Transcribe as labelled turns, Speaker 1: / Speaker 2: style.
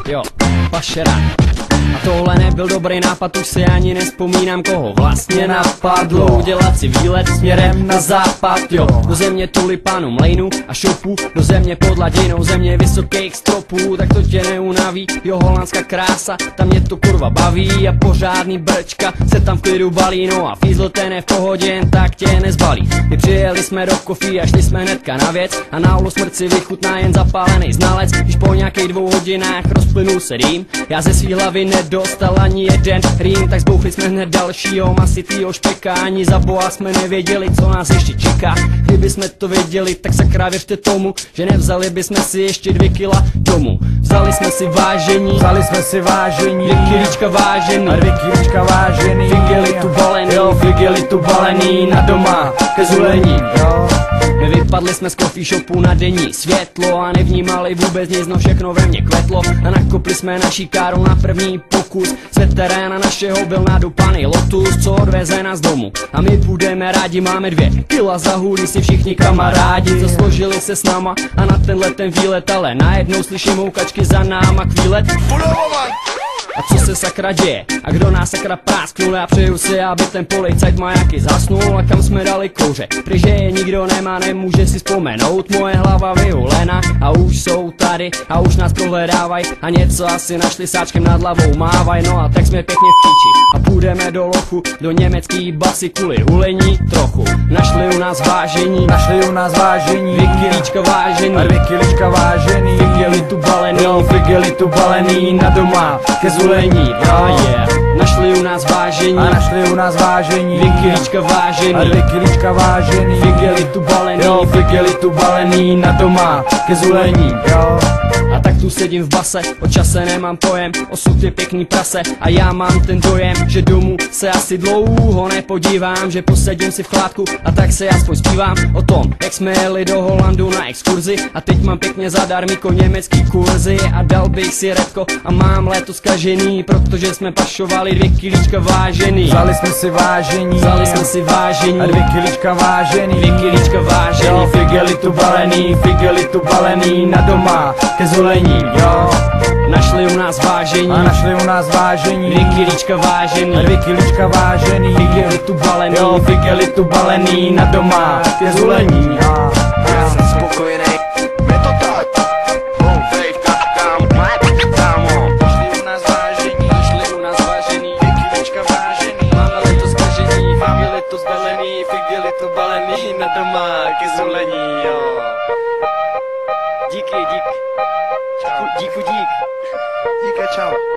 Speaker 1: Jo, pašera. A tohle nebyl dobrý nápad, už si ani nespomínám, koho vlastně napadlo udělat si výlet směrem na západ, jo. Do země tulipánů, mlejnů a šopů, do země pod hladinou, země vysokých stropů. Tak to tě neunaví, jo, holandská krása, tam mě to kurva baví a pořádný brčka se tam v klidu balí, no a fízl ten je v pohodě, jen tak tě nezbalí. My přijeli jsme do Kofí a šli jsme hnedka na věc a na ulu smrt si vychutná jen zapálený znalec. Když po nějakých 2 hodinách rozplynul se rým, já ze svý hlavy nedostal ani jeden rým, tak zbouchli jsme hned dalšího masitýho špeka. Ani za boha jsme nevěděli, co nás ještě čeká. Kdyby jsme to věděli, tak sakra věřte tomu, že nevzali bychom si ještě 2 kila domů. Vzali jsme si vážení, 2 kilíčka vážený, a 2 kilíčka vážený, figelitu balený, jo, figelitu balený na doma ke zulení, jo. My vypadli jsme z coffee shopu na denní světlo a nevnímali vůbec nic, no všechno ve mně kvetlo. A nakopli jsme naší károu na první pokus. Z teréna našeho byl nadupaný Lotus, co odveze nás domů. A my budeme rádi, máme 2 kila za hůlí si všichni kamarádi, co složili se s náma a na tenhle ten výlet. Ale najednou slyším houkačky za náma kvílet. A co se sakra děje? A kdo nás sakra prásknul? Já přeju si, aby ten policajt majaky zasnul. A kam jsme dali kouře? Protože je nikdo nemá, nemůže si vzpomenout. Moje hlava vyhulena a už jsou tady a už nás prohledávaj. A něco asi našli, sáčkem nad hlavou mávaj. No a tak jsme pěkně v píči a půjdeme do lochu, do německý basy kvůli hulení trochu. Našli u nás vážení, 2 kilíčka vážený, a 2 kilíčka vážený, figelitu balený, jo, figelitu balený na doma ke zulení, yeah. Našli u nás vážení, 2 kilíčka vážený, a 2 kilíčka vážený, figelitu balený, jo, figelitu balený na doma ke zulení, jo. A tak tu sedím v base, o čase nemám pojem, osud je pěkný prase a já mám ten dojem, že domů se asi dlouho nepodívám, že posedím si v chládku a tak se aspoň zpívám o tom, jak jsme jeli do Holandu na exkurzi a teď mám pěkně zadarmíko německý kurzy a dal bych si redko a mám léto zkažený, protože jsme pašovali 2 kilíčka vážený. Vzali jsme si vážení, a 2 kilíčka vážený, 2 kilíčka vážený, jo, figelitu balený na doma ke zulení, jo. Našli u nás vážení, 2 kilíčka vážený, a 2 kilíčka vážený, figelitu balený, jo, figelitu balený na doma ke zulení, jo.
Speaker 2: Já jsem spokojený, je to tak.
Speaker 1: Našli u nás vážení, 2 kilíčka vážený, máme leto zkažený, figelitu zbalený, figelitu balený na doma ke zulení, jo. Díky, dík. Díku, dík.
Speaker 2: Díky, čau.